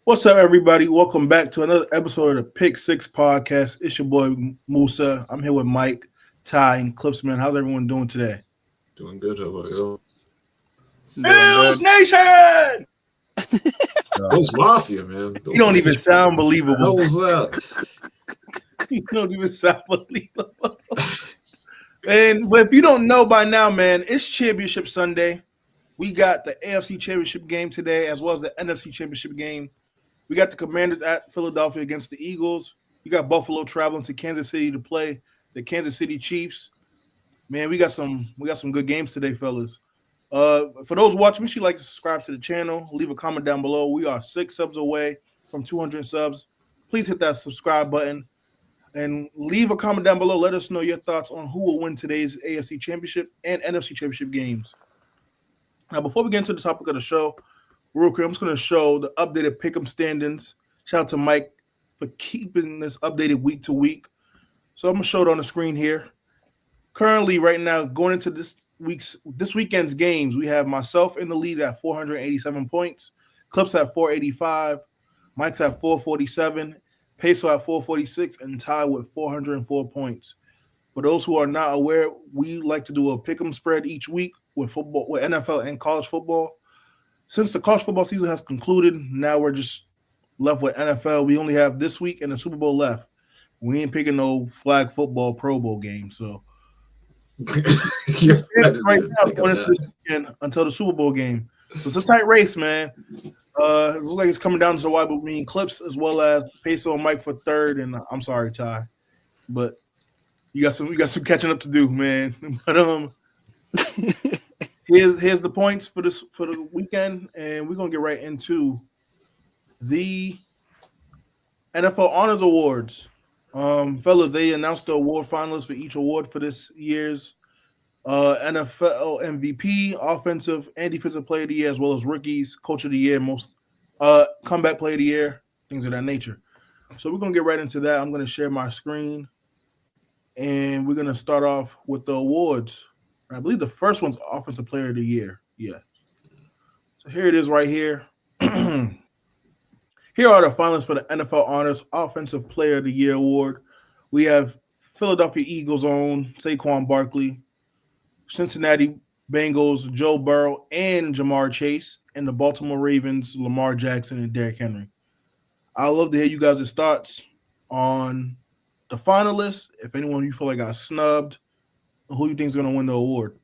What's up, everybody? Welcome back to another episode of the PICK6 podcast. It's your boy Musa. I'm here with Mike, Ty, and Clipsman. How's everyone doing today? Doing good. How about you? Bills Nation! Bills Mafia, man. You don't even sound believable. What was that? You don't even sound believable. But if you don't know by now, man, it's Championship Sunday. We got the AFC Championship game today, as well as the NFC Championship game. We got the Commanders at Philadelphia against the Eagles. You got Buffalo traveling to Kansas City to play the Kansas City Chiefs. Man, we got some good games today, fellas. For those watching, make sure you like to subscribe to the channel. Leave a comment down below. We are 6 subs away from 200 subs. Please hit that subscribe button and leave a comment down below. Let us know your thoughts on who will win today's AFC Championship and NFC Championship games. Now, before we get into the topic of the show, real quick, I'm just going to show the updated pick'em standings. Shout out to Mike for keeping this updated week to week. So I'm going to show it on the screen here. Currently, right now, going into this weekend's games, we have myself in the lead at 487 points, Clips at 485, Mike's at 447, Peso at 446, and Ty with 404 points. For those who are not aware, we like to do a pick'em spread each week with football, with NFL and college football. Since the college football season has concluded, now we're just left with NFL. We only have this week and the Super Bowl left. We ain't picking no flag football Pro Bowl game. So right now going into this weekend until the Super Bowl game. So it's a tight race, man. It looks like it's coming down to the wire between Clips as well as Peso and Mike for third. And I'm sorry, Ty, but you got some catching up to do, man. But Here's the points for the weekend, and we're gonna get right into the NFL Honors Awards. Fellas, they announced the award finalists for each award for this year's NFL MVP, Offensive and Defensive Player of the Year, as well as Rookies, Coach of the Year, most Comeback Player of the Year, things of that nature. So we're gonna get right into that. I'm gonna share my screen, and we're gonna start off with the awards. I believe the first one's Offensive Player of the Year. Yeah. So here it is right here. Here are the finalists for the NFL Honors Offensive Player of the Year award. We have Philadelphia Eagles' own Saquon Barkley, Cincinnati Bengals' Joe Burrow and Jamar Chase, and the Baltimore Ravens' Lamar Jackson and Derrick Henry. I'd love to hear you guys' thoughts on the finalists. If anyone you feel like got snubbed, who you think is going to win the award?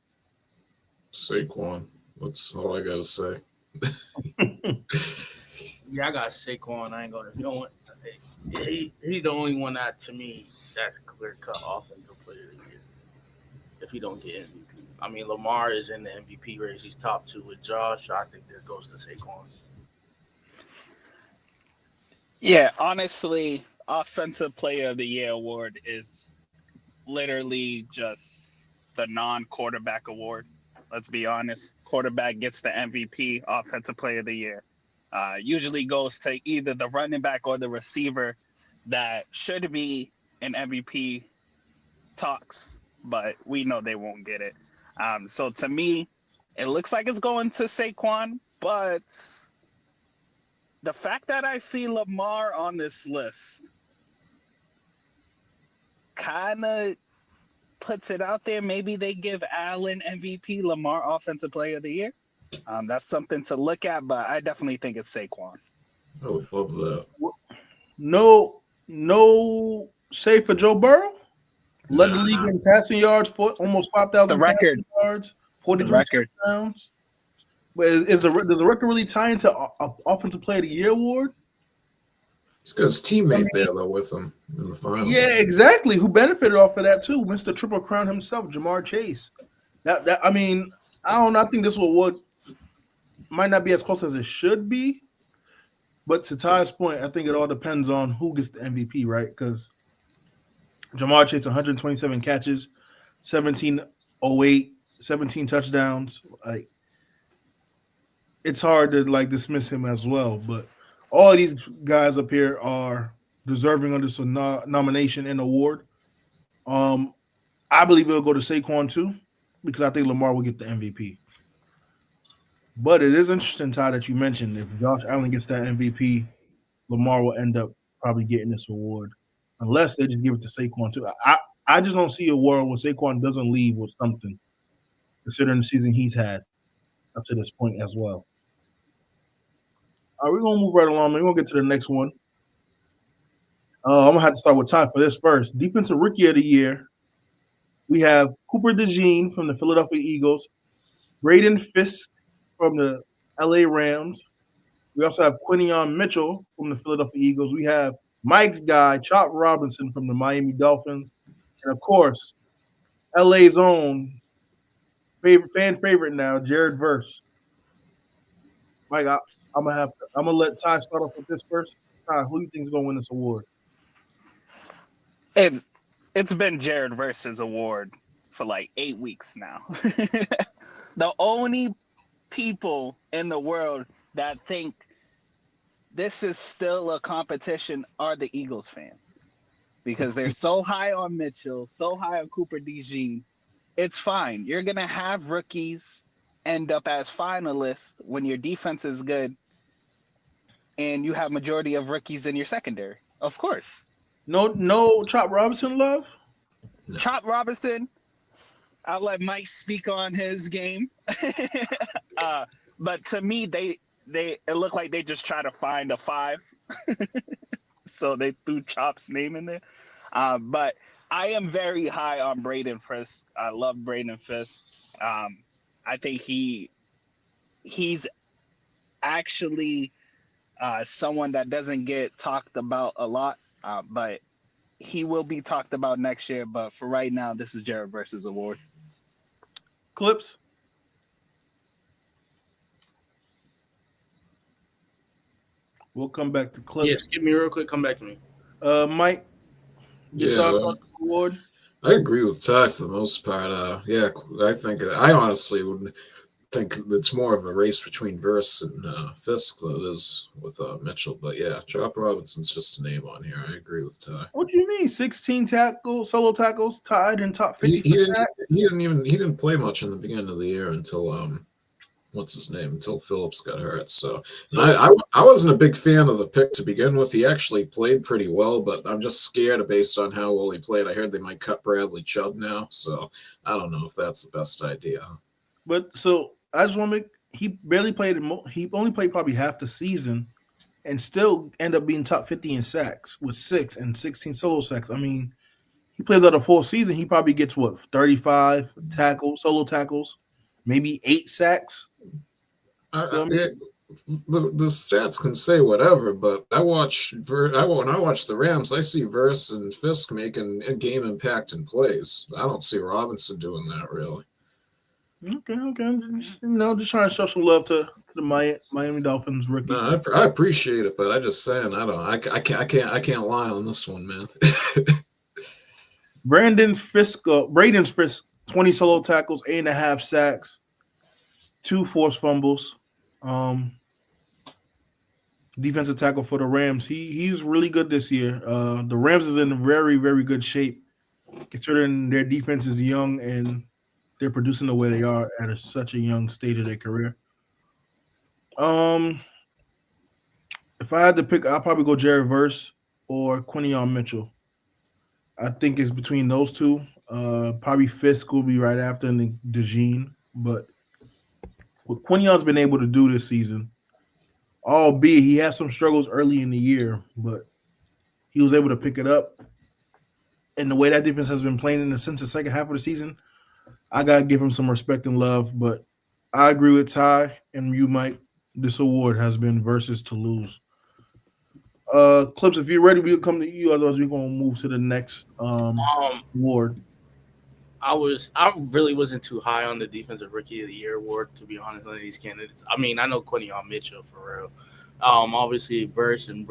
Saquon. That's all I got to say. Yeah, I got Saquon. I ain't going to. He's the only one that, to me, that's clear-cut offensive player of the year. If he don't get MVP. I mean, Lamar is in the MVP race. He's top 2 with Josh. I think that goes to Saquon. Yeah, honestly, Offensive Player of the Year award is literally just the non-quarterback award. Let's be honest. Quarterback gets the MVP, Offensive Player of the Year. Usually goes to either the running back or the receiver that should be in MVP talks, but we know they won't get it. So to me, it looks like it's going to Saquon, but the fact that I see Lamar on this list kind of puts it out there. Maybe they give Allen MVP, Lamar Offensive Player of the Year. That's something to look at, but I definitely think it's Saquon. I would love that. No save for Joe Burrow. Led the league in passing yards for almost 5,000 the record yards, 43 touchdowns. But does the record really tie into Offensive Player of the Year award? He's got his teammate there though with him in the finals. Yeah, exactly. Who benefited off of that too? Mr. Triple Crown himself, Jamar Chase. That I mean, I don't know. I think this award might not be as close as it should be. But to Ty's point, I think it all depends on who gets the MVP, right? Because Jamar Chase 127 catches, 1708, 17 touchdowns. Like it's hard to like dismiss him as well, but all of these guys up here are deserving of this nomination and award. Um, I believe it'll go to Saquon too, because I think Lamar will get the MVP. But it is interesting, Ty, that you mentioned if Josh Allen gets that MVP, Lamar will end up probably getting this award, unless they just give it to Saquon too. I just don't see a world where Saquon doesn't leave with something, considering the season he's had up to this point as well. All right, we're gonna move right along. We're gonna get to the next one. I'm gonna have to start with Ty for this first. Defensive Rookie of the Year. We have Cooper DeJean from the Philadelphia Eagles, Braden Fisk from the LA Rams. We also have Quinion Mitchell from the Philadelphia Eagles. We have Mike's guy, Chop Robinson from the Miami Dolphins. And of course, LA's own fan favorite now, Jared Verse. Mike, I'm gonna let Ty start off with this first. Ty, who do you think is gonna win this award? It's been Jared Versus award for like 8 weeks now. The only people in the world that think this is still a competition are the Eagles fans, because they're so high on Mitchell, so high on Cooper DeJean. It's fine. You're gonna have rookies end up as finalists when your defense is good and you have majority of rookies in your secondary. Of course. No Chop Robinson love? No. Chop Robinson, I'll let Mike speak on his game. But to me, it looked like they just try to find a 5. So they threw Chop's name in there. But I am very high on Braden Fisk. I love Braden Fisk. I think he's actually someone that doesn't get talked about a lot, but he will be talked about next year. But for right now, this is Jared Versus award. Clips? We'll come back to clips. Yes, give me real quick. Come back to me. Mike, your thoughts on the award? I agree with Ty for the most part. I honestly would think it's more of a race between Verse and Fisk than it is with Mitchell. But yeah, Chop Robinson's just a name on here. I agree with Ty. What do you mean? 16 solo tackles, tied in top 50 He for sack? didn't play much in the beginning of the year until until Phillips got hurt. So I wasn't a big fan of the pick to begin with. He actually played pretty well, but I'm just scared based on how well he played. I heard they might cut Bradley Chubb now, so I don't know if that's the best idea. But so I just want to make he barely played. He only played probably half the season, and still end up being top 50 in sacks with 6 and 16 solo sacks. I mean, he plays out a full season. He probably gets 35 solo tackles, maybe 8 sacks. The stats can say whatever, but when I watch the Rams, I see Verse and Fisk making game impacting plays. I don't see Robinson doing that really. Okay. Just trying to show some love to the Miami Dolphins rookie. No, I appreciate it, but I just saying I can't lie on this one, man. Braden's Fisk, 20 solo tackles, 8.5 sacks, 2 forced fumbles. Defensive tackle for the Rams. He's really good this year. The Rams is in very, very good shape, considering their defense is young and they're producing the way they are at such a young stage of their career. If I had to pick, I'll probably go Jared Verse or Quinion Mitchell. I think it's between those two. Probably Fisk will be right after and DeJean. But what Quinion's been able to do this season, albeit he had some struggles early in the year, but he was able to pick it up. And the way that defense has been playing since the second half of the season, I got to give him some respect and love. But I agree with Ty and you, Mike. This award has been Versus to lose. Clips, if you're ready, we'll come to you. Otherwise, we're going to move to the next award. I really wasn't too high on the Defensive Rookie of the Year award, to be honest, on these candidates. I mean, I know Quinion Mitchell for real. Obviously, Verse and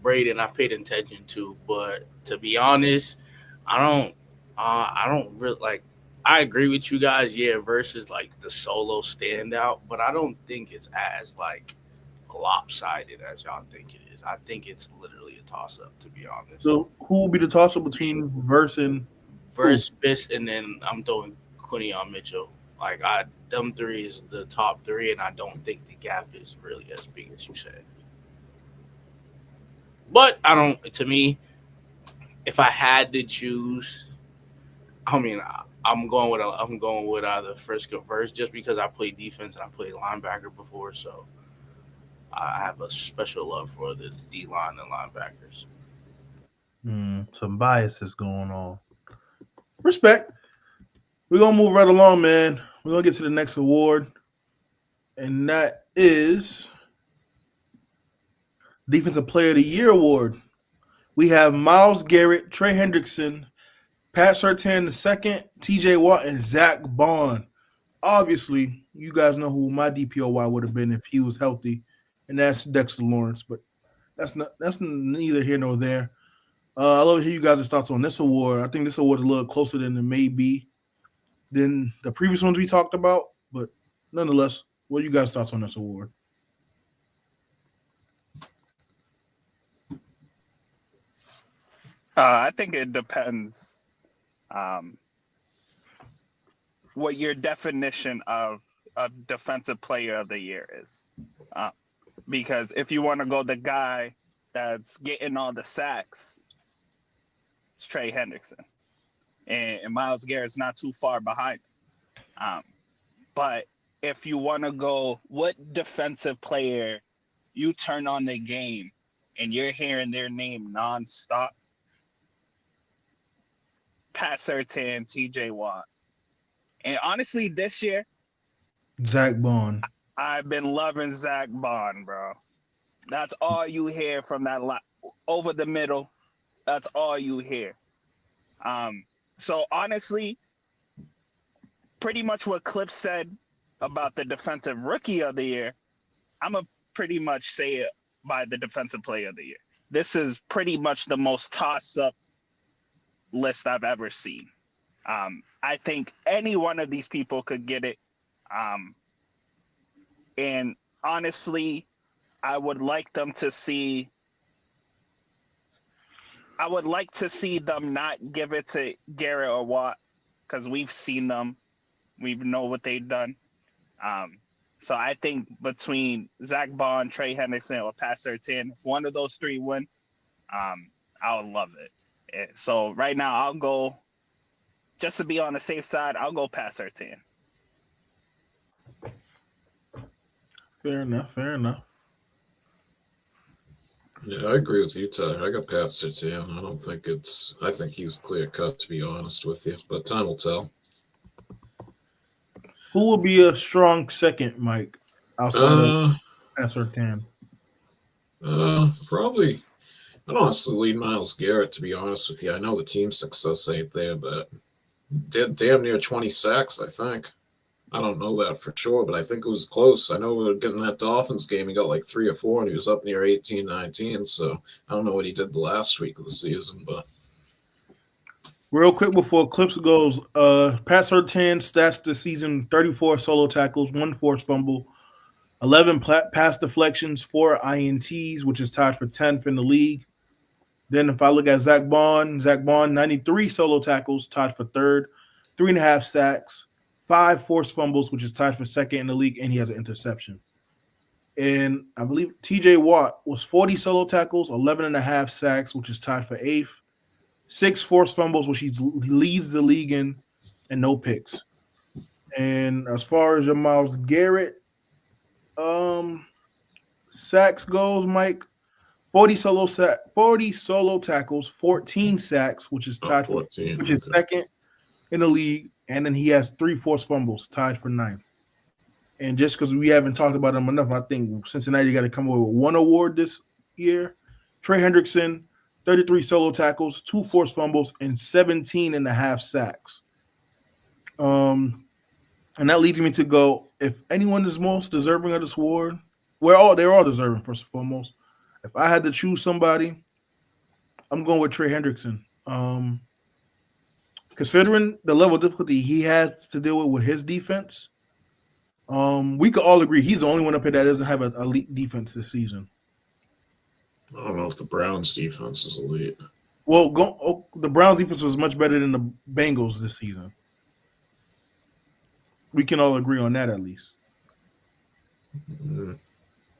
Braden, I've paid attention to, but to be honest, I don't really like. I agree with you guys. Yeah, versus like the solo standout, but I don't think it's as like lopsided as y'all think it is. I think it's literally a toss up, to be honest. So who will be the toss up between Verse and who? First, Fist, and then I'm throwing Quinion Mitchell. Like I, them three is the top three, and I don't think the gap is really as big as you said. But I don't. To me, if I had to choose, I mean, I'm going with either first go first, just because I played defense and I played linebacker before, so I have a special love for the D line and linebackers. Some biases going on. Respect. We're gonna move right along, man. We're gonna get to the next award, and that is Defensive Player of the Year award. We have Myles Garrett, Trey Hendrickson, Pat Surtain II, TJ Watt, and Zach Bond. Obviously, you guys know who my DPOY would have been if he was healthy, and that's Dexter Lawrence. But that's neither here nor there. I love to hear you guys' thoughts on this award. I think this award is a little closer than it may be than the previous ones we talked about. But nonetheless, what are you guys' thoughts on this award? I think it depends what your definition of a defensive player of the year is. Because if you want to go the guy that's getting all the sacks, it's Trey Hendrickson. And Myles Garrett's not too far behind. But if you want to go, what defensive player you turn on the game and you're hearing their name nonstop? Pat Surtain, TJ Watt. And honestly, this year, Zach Bond. I've been loving Zach Bond, bro. That's all you hear from that over the middle. That's all you hear. So honestly, pretty much what Cliff said about the defensive rookie of the year, I'm going to pretty much say it by the defensive player of the year. This is pretty much the most toss-up list I've ever seen. I think any one of these people could get it. And honestly, I would like them to see them not give it to Garrett or Watt, because we've seen them. We know what they've done. So I think between Zach Bond, Trey Hendrickson, or Pat Surtain, if one of those three win, I would love it. So right now, I'll go, just to be on the safe side, I'll go Pat Surtain. Fair enough. Yeah, I agree with you, Tyler. I got Pat Surtain. I think he's clear cut, to be honest with you, but time will tell. Who will be a strong second, Mike, outside of Pat Surtain? Probably. I'd honestly lean Myles Garrett, to be honest with you. I know the team success ain't there, but did damn near 20 sacks, I think. I don't know that for sure, but I think it was close. I know we were getting that Dolphins game. He got like 3 or 4, and he was up near 18, 19. So I don't know what he did the last week of the season, but. Real quick before Clips goes, Pat Surtain stats this season: 34 solo tackles, 1 forced fumble, 11 pass deflections, 4 INTs, which is tied for 10th in the league. Then if I look at Zach Bond, 93 solo tackles, tied for 3rd, 3.5 sacks, 5 forced fumbles, which is tied for 2nd in the league, and he has an interception. And I believe TJ Watt was 40 solo tackles, 11.5 sacks, which is tied for 8th, 6 forced fumbles, which he leads the league in, and no picks. And as far as your Myles Garrett sacks goes, Mike, 40 solo tackles, 14 sacks, which is tied for, which is 2nd in the league, and then he has 3 forced fumbles, tied for 9th. And just because we haven't talked about him enough, I think Cincinnati got to come up with 1 award this year. Trey Hendrickson, 33 solo tackles, 2 forced fumbles, and 17.5 sacks. And that leads me to go, if anyone is most deserving of this award, they're all deserving, first and foremost. If I had to choose somebody, I'm going with Trey Hendrickson. Considering the level of difficulty he has to deal with his defense, we could all agree he's the only one up here that doesn't have an elite defense this season. I don't know if the Browns defense is elite. Well, the Browns defense was much better than the Bengals this season. We can all agree on that at least.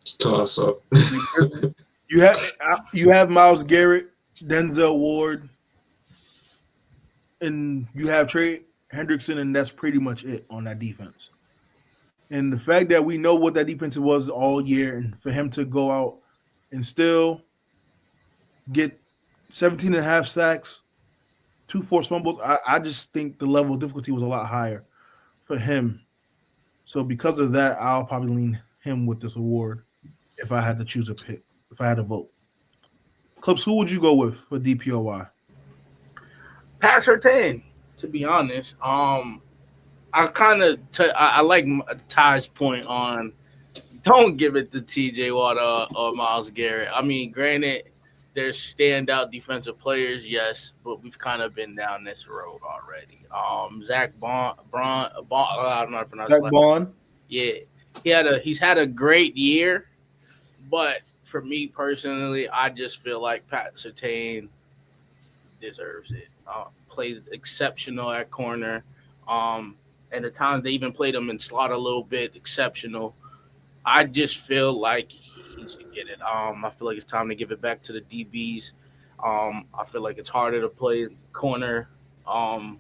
It's a toss up. You have Myles Garrett, Denzel Ward, and you have Trey Hendrickson, and that's pretty much it on that defense. And the fact that we know what that defense was all year, and for him to go out and still get 17 and a half sacks, 2 forced fumbles, I just think the level of difficulty was a lot higher for him. So because of that, I'll probably lean him with this award if I had to choose a pick, if I had to vote. Clips, who would you go with for DPOY? Pat Surtain, to be honest. I like Ty's point on don't give it to TJ Watt or Myles Garrett. I mean, granted, they're standout defensive players, yes, but we've kind of been down this road already. Zach Bond, I don't know how to pronounce Zach Bond. Yeah, he's had a great year, but for me personally, I just feel like Pat Surtain deserves it. Played exceptional at corner. And the times they even played him in slot a little bit, exceptional. I just feel like he should get it. I feel like it's time to give it back to the DBs. I feel like it's harder to play corner on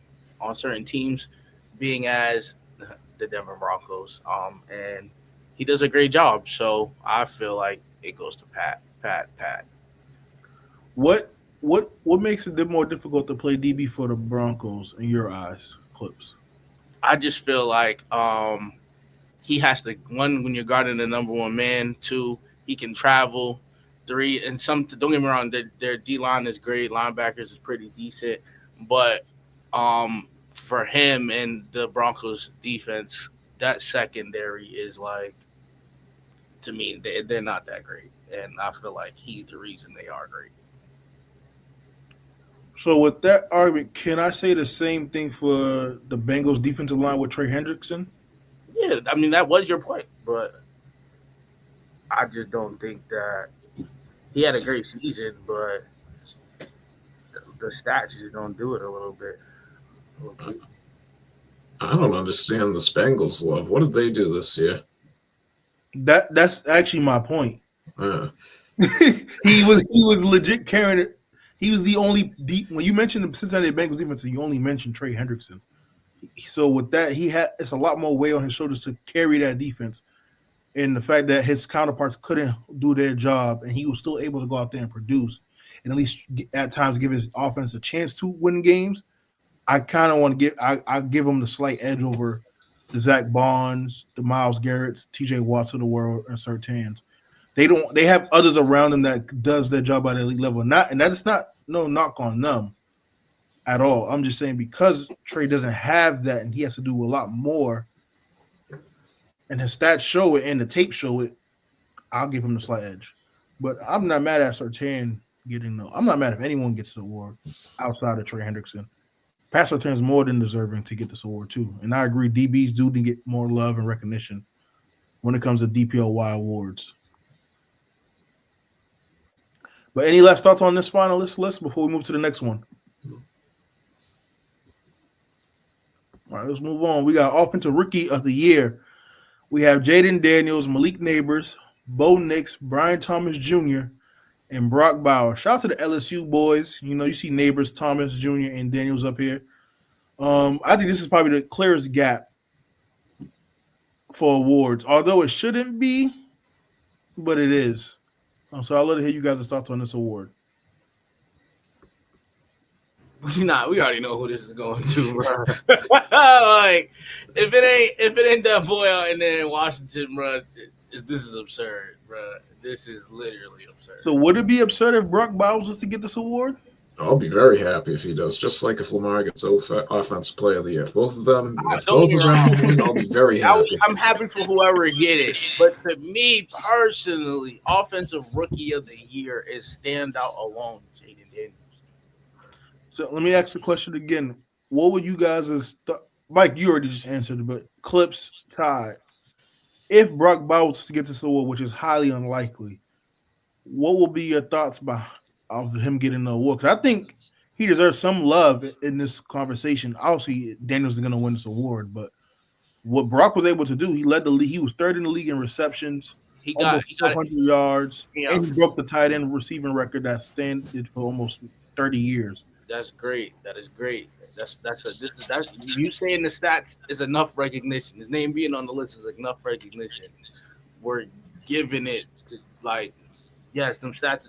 certain teams, being as the Denver Broncos. And he does a great job. So I feel like it goes to Pat. What makes it more difficult to play DB for the Broncos in your eyes, Clips? I just feel like he has to, one, when you're guarding the number one man, 2, he can travel, 3, and don't get me wrong, their D-line is great, linebackers is pretty decent, but for him and the Broncos defense, that secondary is like, to me, they're not that great, and I feel like he's the reason they are great. So with that argument, can I say the same thing for the Bengals defensive line with Trey Hendrickson? Yeah, I mean, that was your point, but I just don't think that he had a great season, but the stats just don't do it a little bit. I don't understand the Bengals love. What did they do this year? That's actually my point. Uh, he was legit carrying it. He was the only deep. When you mentioned the Cincinnati Bengals defense, you only mentioned Trey Hendrickson. So with that, it's a lot more weight on his shoulders to carry that defense. And the fact that his counterparts couldn't do their job, and he was still able to go out there and produce, and at least at times give his offense a chance to win games. I kind of want to give him the slight edge over the Zach Bonds, the Myles Garretts, TJ Watts of the world, and Surtains. They have others around them that does their job at an elite level. And that is not no knock on them at all. I'm just saying because Trey doesn't have that and he has to do a lot more, and his stats show it and the tape show it, I'll give him the slight edge. But I'm not mad at Surtain getting I'm not mad if anyone gets the award outside of Trey Hendrickson. Pat Surtain is more than deserving to get this award too. And I agree, DBs do get more love and recognition when it comes to DPOY awards. But any last thoughts on this finalist list before we move to the next one? All right, let's move on. We got Offensive Rookie of the Year. We have Jaden Daniels, Malik Neighbors, Bo Nix, Brian Thomas Jr., and Brock Bauer. Shout out to the LSU boys. You know, you see Neighbors, Thomas Jr., and Daniels up here. I think this is probably the clearest gap for awards, although it shouldn't be, but it is. So I'll let it hear you guys' thoughts on this award. We already know who this is going to, bro. Like, if it ain't that boy out in there in Washington, bro, this is absurd, bro. This is literally absurd. So would it be absurd if Brock Bowers was to get this award? I'll be very happy if he does. Just like if Lamar gets offensive player of the year. If both of them Don't get me wrong. win, I'll be very happy. I'm happy for whoever get it, but to me personally, offensive rookie of the year is standout alone, Jaden Daniels. So let me ask the question again. What would you guys Mike, you already just answered it, but Clips, Ty, if Brock Bowers was to get this award, which is highly unlikely, what will be your thoughts of him getting the award? Because I think he deserves some love in this conversation. Obviously, Daniels is going to win this award, but what Brock was able to do, he led the league. He was third in the league in receptions, almost 400 yards, and he broke the tight end receiving record that standed for almost 30 years. That's great. That is great. That's you saying the stats is enough recognition. His name being on the list is enough recognition. We're giving it like, yes, them stats.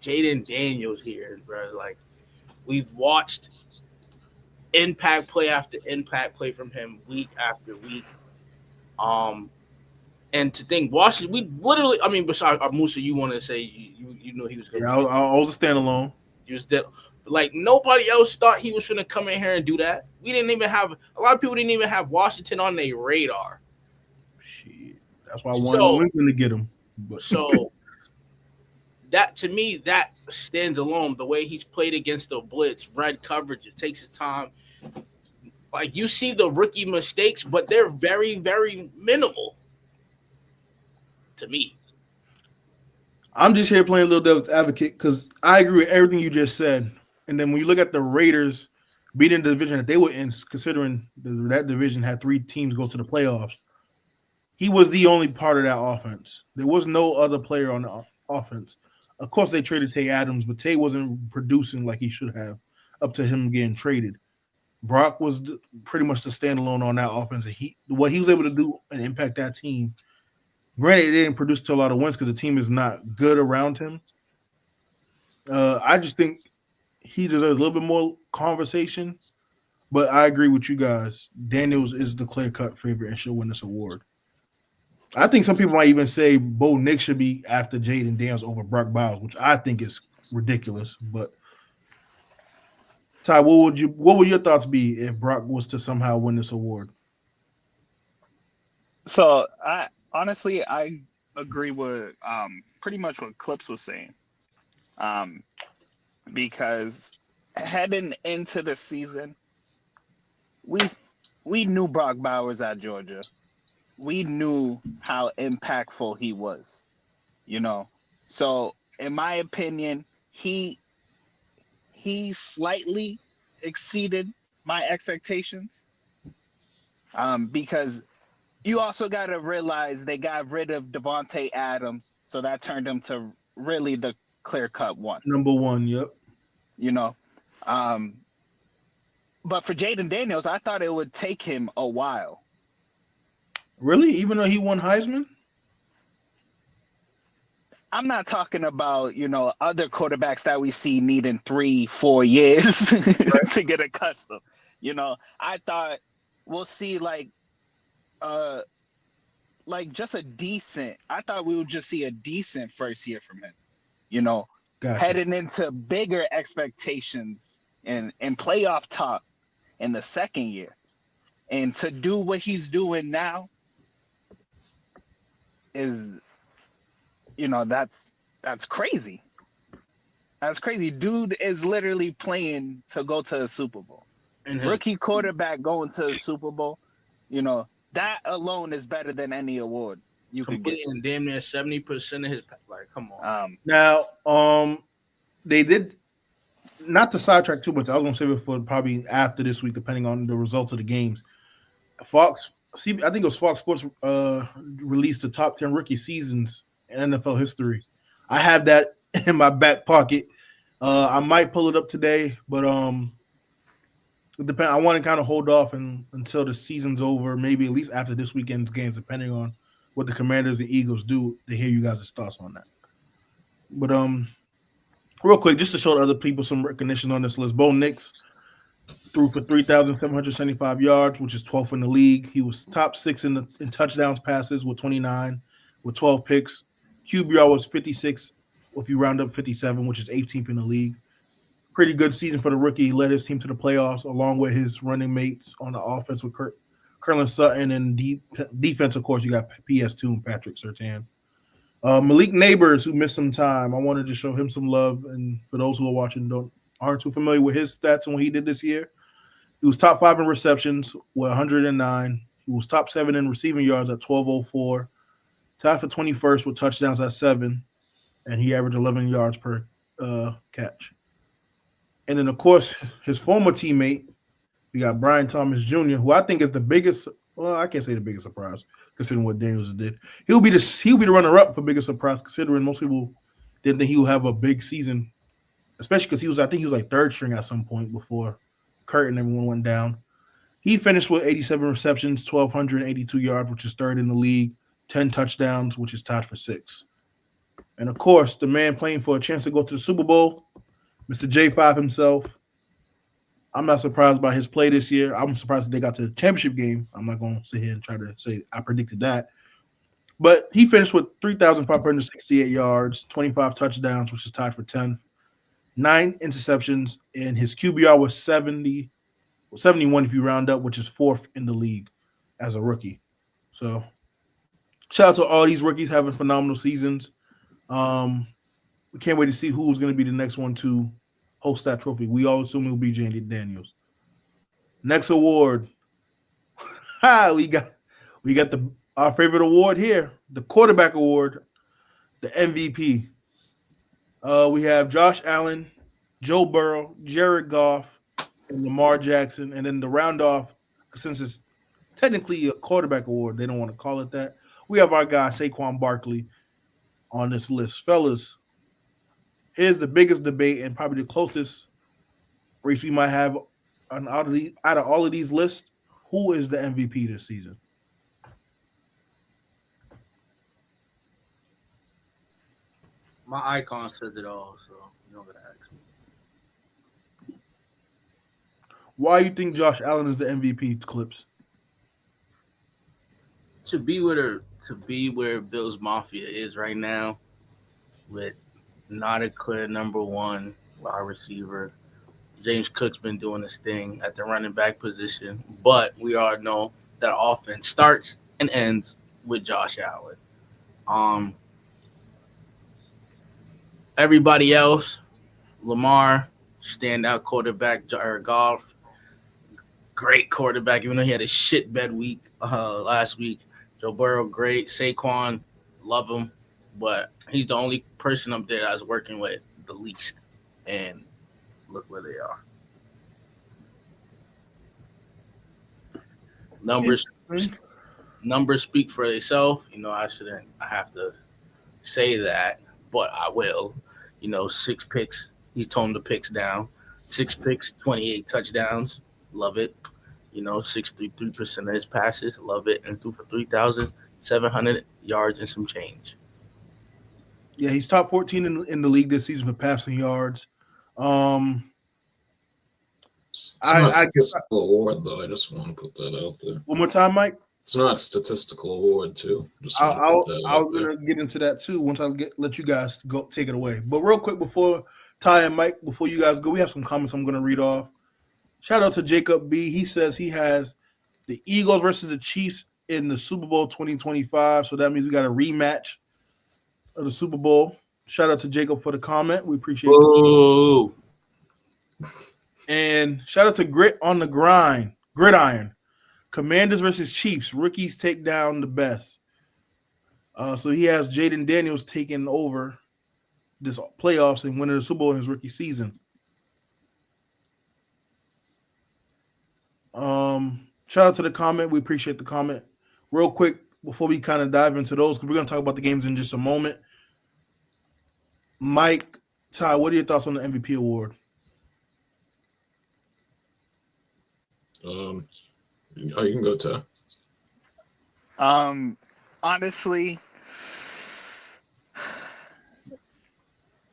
Jaden Daniels here, bro. Like, we've watched impact play after impact play from him week after week. And to think Washington, we literally, I mean, besides Musa, you want to say you knew he was going to be. I was a standalone. He was dead. Like, nobody else thought he was going to come in here and do that. We didn't even have a lot of people didn't even have Washington on their radar. Shit, that's why I wanted Lincoln to get him. But. So that, to me, that stands alone. The way he's played against the blitz, red coverage, it takes his time. Like, you see the rookie mistakes, but they're very, very minimal to me. I'm just here playing a little devil's advocate because I agree with everything you just said. And then when you look at the Raiders beating the division that they were in, considering that division had 3 teams go to the playoffs, he was the only part of that offense. There was no other player on the offense. Of course, they traded Tay Adams, but Tay wasn't producing like he should have up to him getting traded. Brock was pretty much the standalone on that offense. And what he was able to do and impact that team, granted, it didn't produce to a lot of wins because the team is not good around him. I just think he deserves a little bit more conversation, but I agree with you guys. Daniels is the clear-cut favorite and should win this award. I think some people might even say Bo Nix should be after Jaden Daniels over Brock Bowers, which I think is ridiculous. But Ty, what would your thoughts be if Brock was to somehow win this award? So I agree with pretty much what Clips was saying. Because heading into the season, we knew Brock Bowers at Georgia. We knew how impactful he was, So in my opinion, he slightly exceeded my expectations. Because you also got to realize they got rid of Devontae Adams, so that turned him to really the clear-cut one. Number one, yep. But for Jaden Daniels, I thought it would take him a while. Really? Even though he won Heisman? I'm not talking about, other quarterbacks that we see needing 3-4 years to get accustomed. I thought we'll see just a decent. I thought we would just see a decent first year from him. Gotcha. Heading into bigger expectations and playoff talk in the second year. And to do what he's doing now is, that's crazy. That's crazy. Dude is literally playing to go to the Super Bowl. Rookie quarterback going to the Super Bowl, that alone is better than any award you could get. And damn near 70% of his, come on. Now, they did, not to sidetrack too much, I was going to save it for probably after this week, depending on the results of the games. I think it was Fox Sports released the top 10 rookie seasons in NFL history. I have that in my back pocket. I might pull it up today, but it depends. I want to kind of hold off until the season's over, maybe at least after this weekend's games, depending on what the Commanders and Eagles do, to hear you guys' thoughts on that. But real quick, just to show other people some recognition on this list, Bo Nix threw for 3,775 yards, which is 12th in the league. He was top 6 in touchdowns passes with 29, with 12 picks. QBR was 56, if you round up 57, which is 18th in the league. pretty good season for the rookie. He led his team to the playoffs along with his running mates on the offense with Curlin Sutton, and defense, of course, you got PS2 and Patrick Surtain. Malik Neighbors, who missed some time, I wanted to show him some love. And for those who are watching, aren't too familiar with his stats and what he did this year, he was top 5 in receptions with 109. He was top 7 in receiving yards at 1204. Tied for 21st with touchdowns at 7, and he averaged 11 yards per catch. And then, of course, his former teammate, we got Brian Thomas Jr., who I think is the biggest. Well, I can't say the biggest surprise considering what Daniels did. He'll be the runner-up for biggest surprise, considering most people didn't think he would have a big season, especially because I think he was like third string at some point before Kurt and everyone went down. He finished with 87 receptions, 1,282 yards, which is third in the league, 10 touchdowns, which is tied for 6. And, of course, the man playing for a chance to go to the Super Bowl, Mr. J5 himself. I'm not surprised by his play this year. I'm surprised that they got to the championship game. I'm not going to sit here and try to say I predicted that. But he finished with 3,568 yards, 25 touchdowns, which is tied for 10th, 9 interceptions, and his QBR was 71 if you round up, which is 4th in the league as a rookie. So shout out to all these rookies having phenomenal seasons. We can't wait to see who's going to be the next one to host that trophy. We all assume it will be J.D. Daniels. Next award. we got our favorite award here, the quarterback award, the MVP. We have Josh Allen, Joe Burrow, Jared Goff, and Lamar Jackson. And then to round off, since it's technically a quarterback award, they don't want to call it that, we have our guy Saquon Barkley on this list. Fellas, here's the biggest debate and probably the closest race we might have out of all of these lists. Who is the MVP this season? My icon says it all, so you don't gotta ask me. Why you think Josh Allen is the MVP, Clips? To be where Bills Mafia is right now, with not a clear number one wide receiver. James Cook's been doing his thing at the running back position, but we all know that offense starts and ends with Josh Allen. Everybody else, Lamar, standout quarterback, Jared Goff, great quarterback, even though he had a shit bed week last week. Joe Burrow, great. Saquon, love him, but he's the only person up there that's working with the least. And look where they are. Numbers speak for themselves. I have to say that, but I will. 6 picks. He's toned the picks down. 6 picks, 28 touchdowns. Love it. 63% of his passes. Love it. And threw for 3,700 yards and some change. Yeah, he's top 14 in the league this season for passing yards. It's not a statistical award, though. I just want to put that out there. One more time, Mike. It's not a statistical award, too. I was going to get into that, too, once I let you guys go take it away. But real quick, before Ty and Mike, before you guys go, we have some comments I'm going to read off. Shout out to Jacob B. He says he has the Eagles versus the Chiefs in the Super Bowl 2025. So that means we got a rematch of the Super Bowl. Shout out to Jacob for the comment. We appreciate it. And shout out to Grit on the Gridiron. Commanders versus Chiefs. Rookies take down the best. So he has Jaden Daniels taking over this playoffs and winning the Super Bowl in his rookie season. Shout out to the comment. We appreciate the comment. Real quick, before we kind of dive into those, because we're going to talk about the games in just a moment. Mike, Ty, what are your thoughts on the MVP award? You can go, Ty. Honestly,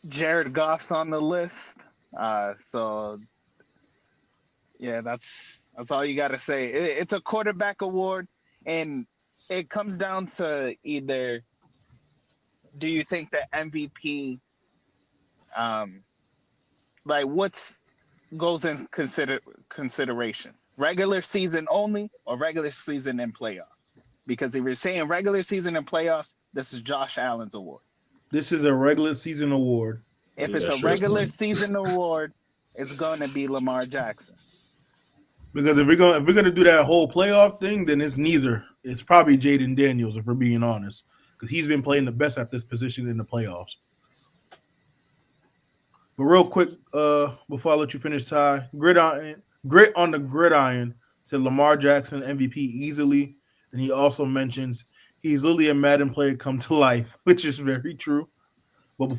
Jared Goff's on the list. So yeah, that's all you got to say. It's a quarterback award, and it comes down to either do you think the MVP like what's goes in consideration? Regular season only or regular season and playoffs? Because if you're saying regular season and playoffs, this is Josh Allen's award. This is a regular season award. If Yeah, it's a sure regular thing. season award, it's going to be Lamar Jackson. Because if we're gonna do that whole playoff thing, then it's neither. It's probably Jaden Daniels, if we're being honest, because he's been playing the best at this position in the playoffs. But real quick, before I let you finish, Ty, grit on the gridiron said Lamar Jackson MVP easily, and he also mentions he's literally a Madden player come to life, which is very true. But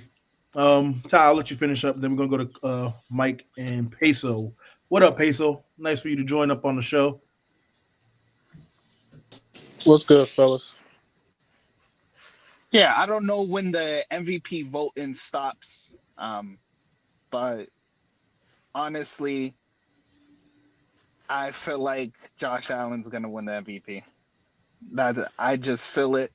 Ty, I'll let you finish up. Then we're gonna go to Mike and Peso. What up, Peso? Nice for you to join up on the show. What's good, fellas? Yeah, I don't know when the MVP voting stops, but honestly, I feel like Josh Allen's gonna win the MVP. That I just feel it.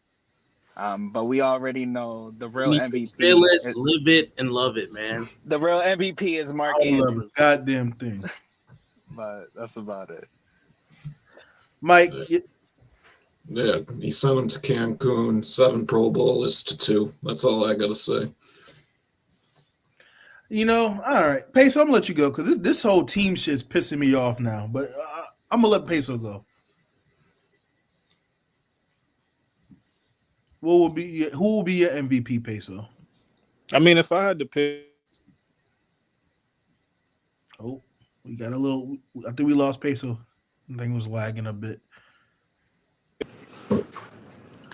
But we already know the real MVP. Feel it, live it, and love it, man. The real MVP is Mark I love Andrews. the goddamn thing. But that's about it. Mike, Yeah, he sent him to Cancun, 7 Pro Bowlers to 2. That's all I gotta say. all right, Peso, I'm gonna let you go because this whole team shit's pissing me off now. But I'm gonna let Peso go. Who will be your MVP, Peso? I mean, if I had to pick, Oh, we got a little. I think we lost Peso. I think it was lagging a bit.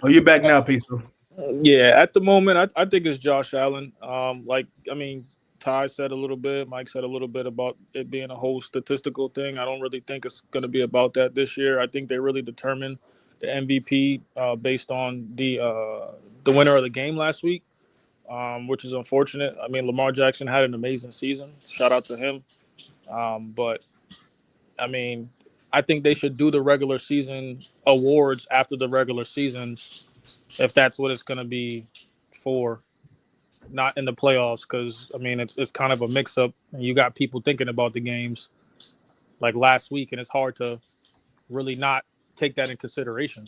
Oh, you're back now, Peso. yeah, at the moment, I think it's Josh Allen. Ty said a little bit, Mike said a little bit about it being a whole statistical thing. I don't really think it's going to be about that this year. I think they really determined the MVP based on the winner of the game last week, which is unfortunate. I mean, Lamar Jackson had an amazing season. Shout out to him. But I mean, I think they should do the regular season awards after the regular season, if that's what it's going to be for, not in the playoffs. Because I mean, it's kind of a mix-up, and you got people thinking about the games like last week, and it's hard to really not take that in consideration.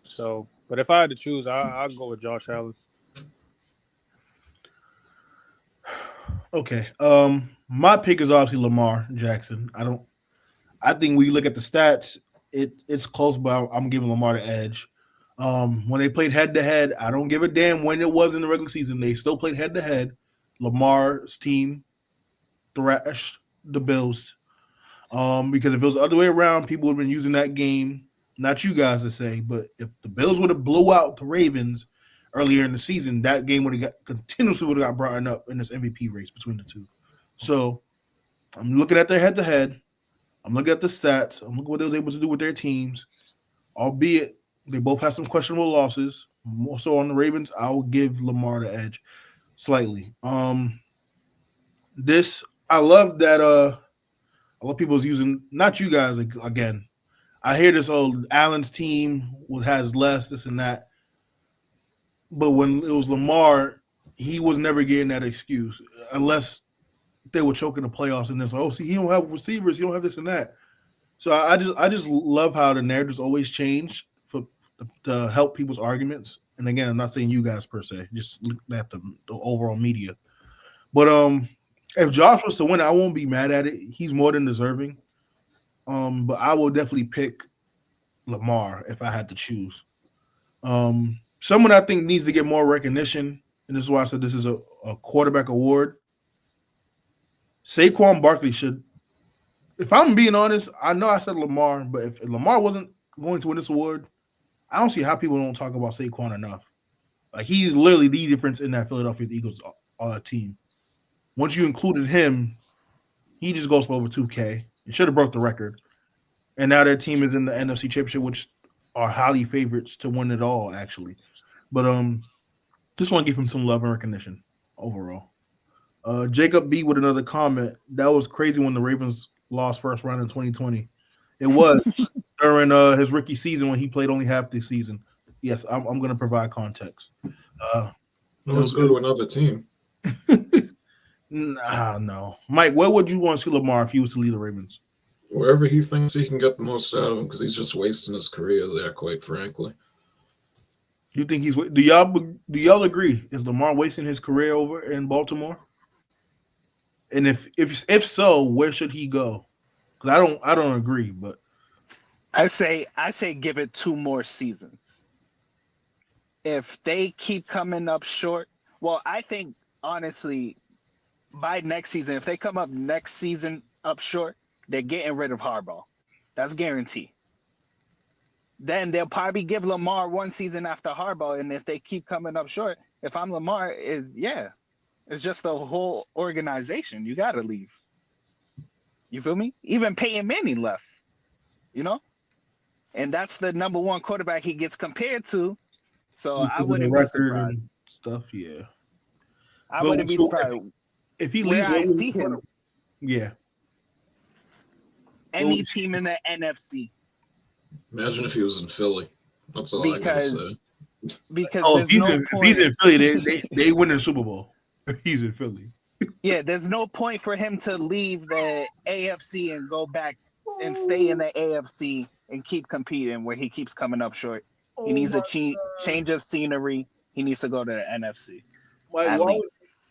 So, but if I had to choose, I'll go with Josh Allen. Okay. My pick is obviously Lamar Jackson. I think when you look at the stats, it's close, but I'm giving Lamar the edge. When they played head to head, I don't give a damn when it was in the regular season. They still played head to head. Lamar's team thrashed the Bills. Because if it was the other way around, people would have been using that game. Not you guys to say, but if the Bills would have blew out the Ravens earlier in the season, that game would have continuously got brought up in this MVP race between the two. So I'm looking at their head to head. I'm looking at the stats. I'm looking at what they was able to do with their teams. Albeit they both have some questionable losses. More so on the Ravens, I will give Lamar the edge slightly. I love that a lot of people is using, not you guys again. I hear this old Allen's team has less, this and that. But when it was Lamar, he was never getting that excuse unless they were choking the playoffs and then like, oh, see, he don't have receivers, he don't have this and that. So I just love how the narratives always change to help people's arguments. And again, I'm not saying you guys per se, just look at the overall media. But if Josh was to win, I won't be mad at it. He's more than deserving. But I will definitely pick Lamar if I had to choose. Someone I think needs to get more recognition, and this is why I said this is a quarterback award. Saquon Barkley should. If I'm being honest, I know I said Lamar, but if Lamar wasn't going to win this award, I don't see how people don't talk about Saquon enough. Like, he's literally the difference in that Philadelphia Eagles team. Once you included him, he just goes for over 2K. He should have broke the record. And now their team is in the NFC Championship, which are highly favorites to win it all, actually. But just want to give him some love and recognition overall. Jacob B with another comment. That was crazy when the Ravens lost first round in 2020. It was during his rookie season when he played only half the season. Yes, I'm going to provide context. Let's go to another team. No. Mike, where would you want to see Lamar if he was to lead the Ravens? Wherever he thinks he can get the most out of him, because he's just wasting his career there, quite frankly. You think he's? Do y'all agree? Is Lamar wasting his career over in Baltimore? And if so, where should he go? Because I don't agree, but I say give it 2 more seasons. If they keep coming up short, well, I think honestly, by next season, if they come up next season up short, they're getting rid of Harbaugh. That's guaranteed. Then they'll probably give Lamar 1 season after Harbaugh, and if they keep coming up short, if I'm Lamar, it's just the whole organization. You got to leave. You feel me? Even Peyton Manning left, and that's the number 1 quarterback he gets compared to. So I wouldn't be surprised. And stuff, yeah. I wouldn't be surprised. If he Where leaves, I see him, yeah. Any team in the NFC. Imagine if he was in Philly. That's all I gotta say. Because if he's in Philly, they win the Super Bowl. If he's in Philly. Yeah, there's no point for him to leave the AFC and go back and stay in the AFC and keep competing where he keeps coming up short. He needs a change of scenery. He needs to go to the NFC. Mike,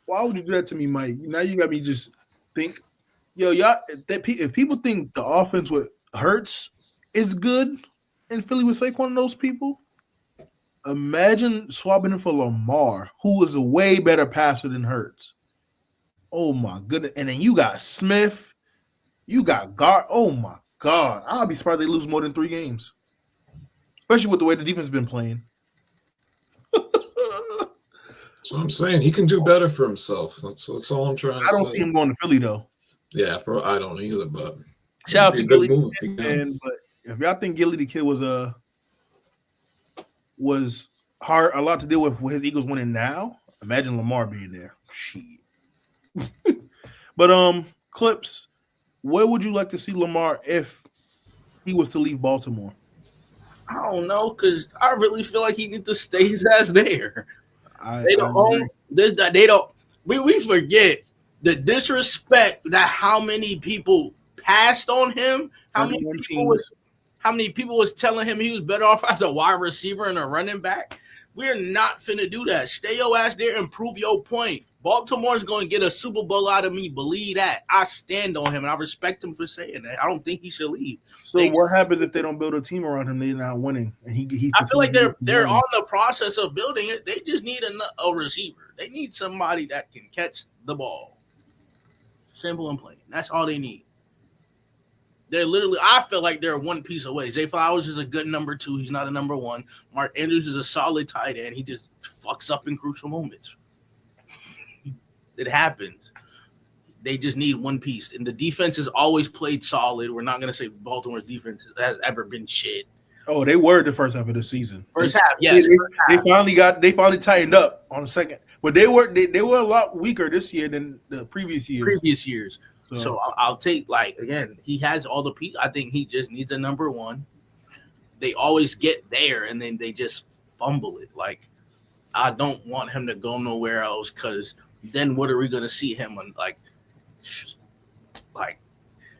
why would you do that to me, Mike? Now you got me just think, y'all. If people think the offense with Hurts is good in Philly with Saquon and those people, imagine swapping him for Lamar, who is a way better passer than Hurts. Oh my goodness! And then you got Smith, you got Gar. Oh my God! I'll be surprised they lose more than 3 games, especially with the way the defense has been playing. So I'm saying he can do better for himself. That's all I'm trying to say. I don't see him going to Philly though. Yeah, bro, I don't either. But shout out to Gilly, man. But if y'all think Gilly the Kid was hard a lot to deal with his Eagles winning now, imagine Lamar being there. Shit. But Clips, where would you like to see Lamar if he was to leave Baltimore? I don't know, because I really feel like he needs to stay his ass there. They don't. We forget the disrespect that how many people passed on him. How many people was telling him he was better off as a wide receiver and a running back. We're not finna do that. Stay your ass there and prove your point. Baltimore's going to get a Super Bowl out of me. Believe that. I stand on him, and I respect him for saying that. I don't think he should leave. So what happens if they don't build a team around him? They're not winning, and he. I feel like they're on the process of building it. They just need a receiver. They need somebody that can catch the ball. Simple and plain. That's all they need. They're literally. I feel like they're 1 piece away. Zay Flowers is a good number 2. He's not a number 1. Mark Andrews is a solid tight end. He just fucks up in crucial moments. It happens. They just need 1 piece. And the defense has always played solid. We're not going to say Baltimore's defense has ever been shit. Oh, they were the first half of the season. First half, yes. They finally tightened up on the second. But they were a lot weaker this year than the previous years. So I'll take, again, he has all the pieces. I think he just needs a number 1. They always get there, and then they just fumble it. I don't want him to go nowhere else, because then what are we going to see him on?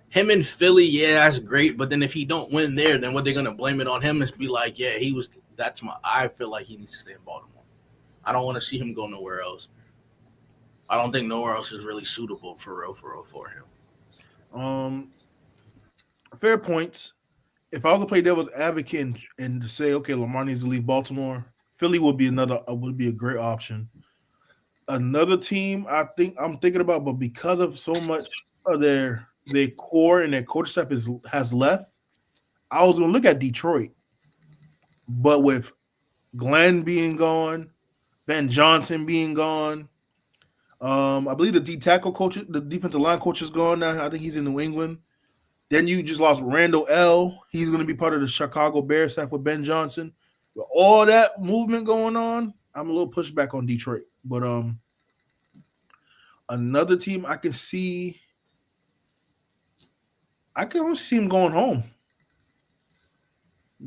Him in Philly, yeah, that's great. But then if he don't win there, then what they're going to blame it on him is be like, yeah, I feel like he needs to stay in Baltimore. I don't want to see him go nowhere else. I don't think nowhere else is really suitable for him. Fair points. If I was to play devil's advocate and to say, okay, Lamar needs to leave Baltimore, Philly would be a great option. Another team I'm thinking about, but because of so much of their core and their coach staff has left, I was going to look at Detroit. But with Glenn being gone, Ben Johnson being gone, I believe the the defensive line coach is gone now. I think he's in New England. Then you just lost Randall L. He's going to be part of the Chicago Bears staff with Ben Johnson. With all that movement going on, I'm a little pushback on Detroit. But another team I can only see him going home.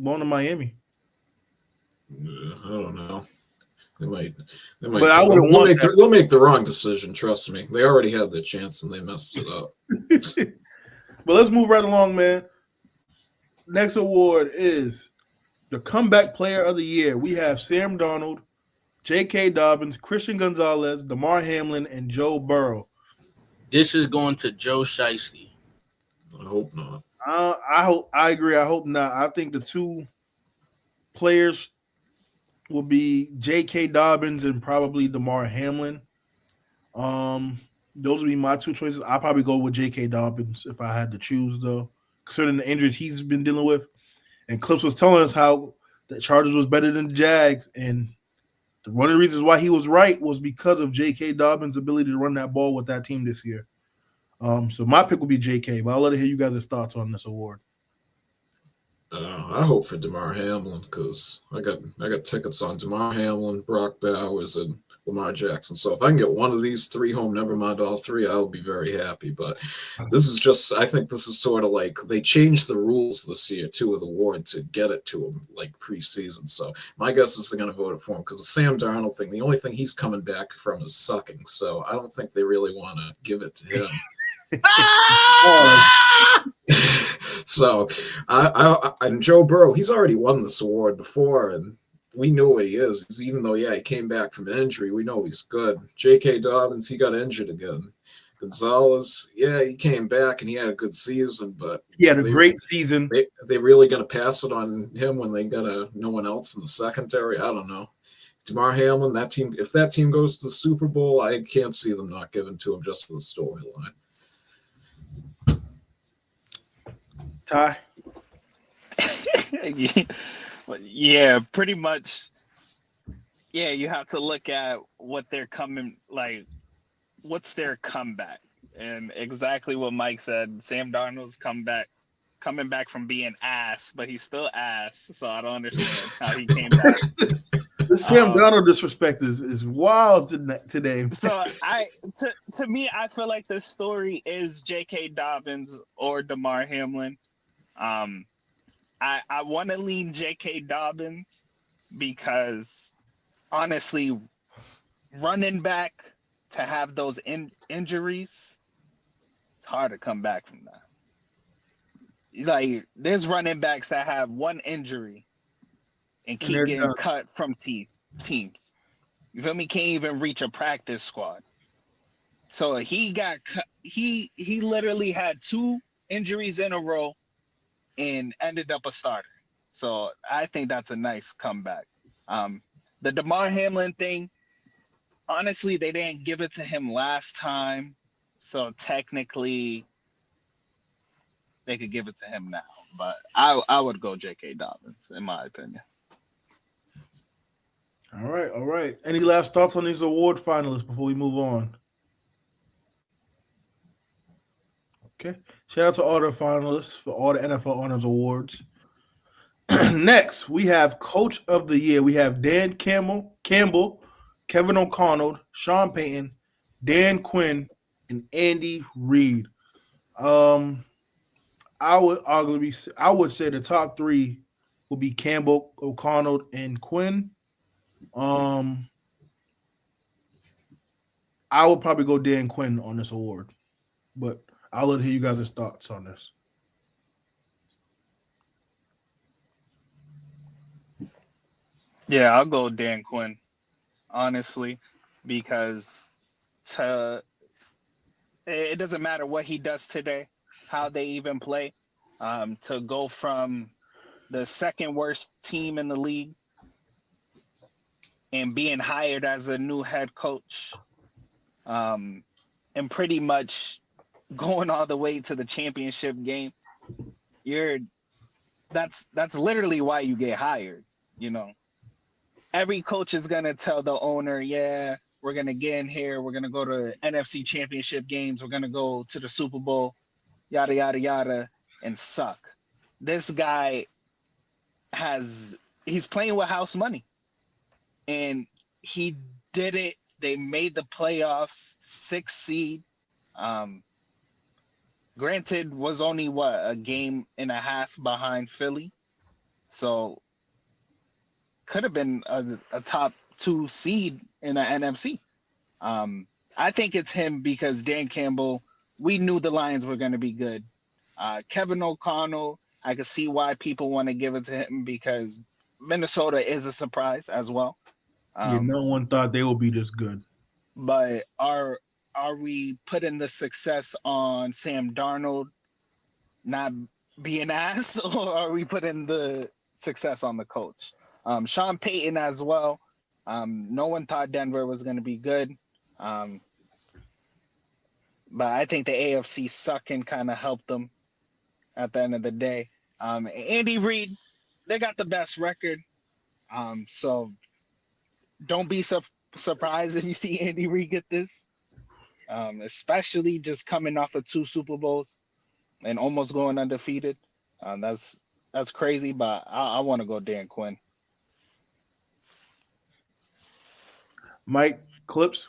Going to Miami. I don't know. They might. But I wouldn't want that. They'll make the wrong decision. Trust me. They already had their chance and they messed it up. But let's move right along, man. Next award is the Comeback Player of the Year. We have Sam Darnold, J.K. Dobbins, Christian Gonzalez, DeMar Hamlin, and Joe Burrow. This is going to Joe Shiesty. I hope not. I agree. I hope not. I think the two players will be J.K. Dobbins and probably DeMar Hamlin. Those would be my two choices. I'll probably go with J.K. Dobbins if I had to choose, though, considering the injuries he's been dealing with. And Clips was telling us how the Chargers was better than the Jags, and one of the reasons why he was right was because of J.K. Dobbins' ability to run that ball with that team this year. So my pick would be J.K., but I'll let it hear you guys' thoughts on this award. I hope for DeMar Hamlin because I got tickets on DeMar Hamlin, Brock Bowers, and Lamar Jackson. So if I can get one of these three home, never mind all three, I'll be very happy. But this is just, I think this is sort of like they changed the rules this year too of the award to get it to him like preseason. So my guess is they're going to vote it for him because the Sam Darnold thing, the only thing he's coming back from is sucking. So I don't think they really want to give it to him. So I and Joe Burrow, he's already won this award before, and we know what he is. Even though, he came back from an injury, we know he's good. J.K. Dobbins, he got injured again. Gonzalez, he came back and he had a good season, but he had a great season. They really going to pass it on him when they got no one else in the secondary? I don't know. DeMar Hamlin, that team, if that team goes to the Super Bowl, I can't see them not giving to him just for the storyline. Ty? Yeah, pretty much. Yeah, you have to look at what they're what's their comeback. And exactly what Mike said, Sam Darnold's coming back from being ass, but he's still ass. So I don't understand how he came back. The Sam Darnold disrespect is wild today. So to me, I feel like the story is J.K. Dobbins or DeMar Hamlin. I want to lean J.K. Dobbins because honestly, running back to have those injuries, it's hard to come back from that. Like, there's running backs that have one injury and keep getting cut from teams. You feel me? Can't even reach a practice squad. So he got cut. He literally had 2 injuries in a row and ended up a starter. So I think that's a nice comeback. The DeMar Hamlin thing, honestly, they didn't give it to him last time. So technically, they could give it to him now. But I would go J.K. Dobbins, in my opinion. All right. Any last thoughts on these award finalists before we move on? Okay. Shout out to all the finalists for all the NFL Honors Awards. Next, we have Coach of the Year. We have Dan Campbell, Kevin O'Connell, Sean Payton, Dan Quinn, and Andy Reid. I would say the top 3 would be Campbell, O'Connell, and Quinn. I would probably go Dan Quinn on this award, but I'll let hear you guys' thoughts on this. Yeah, I'll go Dan Quinn, honestly, because it doesn't matter what he does today, how they even play, to go from the second worst team in the league and being hired as a new head coach, and pretty much going all the way to the championship game. That's literally why you get hired, Every coach is going to tell the owner, we're going to get in here. We're going to go to NFC championship games. We're going to go to the Super Bowl, yada, yada, yada, and suck. This guy he's playing with house money. And he did it. They made the playoffs, 6th seed. Granted, was only a game and a half behind Philly. So could have been a top 2 seed in the NFC. I think it's him because Dan Campbell, we knew the Lions were going to be good. Kevin O'Connell, I can see why people want to give it to him because Minnesota is a surprise as well. No one thought they would be this good. But are we putting the success on Sam Darnold not being ass, or are we putting the success on the coach? Sean Payton as well. No one thought Denver was going to be good. But I think the AFC sucking kind of helped them at the end of the day. Andy Reid, they got the best record. So don't be surprised if you see Andy Reid get this, especially just coming off of 2 Super Bowls and almost going undefeated. That's crazy, but I want to go Dan Quinn. Mike, Clips?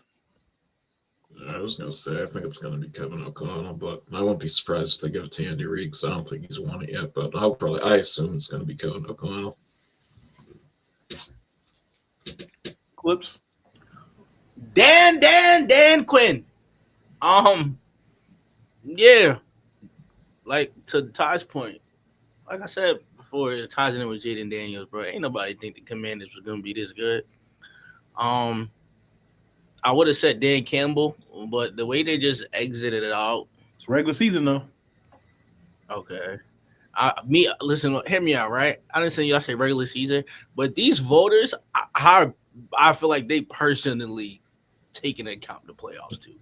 I was going to say, I think it's going to be Kevin O'Connell, but I won't be surprised if they give it to Andy Reid because I don't think he's won it yet, but I assume it's going to be Kevin O'Connell. Clips? Dan Quinn. Yeah. Like to Ty's point, like I said before, it ties in with Jaden Daniels, bro. Ain't nobody think the Commanders were gonna be this good. I would have said Dan Campbell, but the way they just exited it out. It's regular season though. Okay. Listen, hear me out, right? I didn't say y'all say regular season, but these voters, I feel like they personally take into account the playoffs too.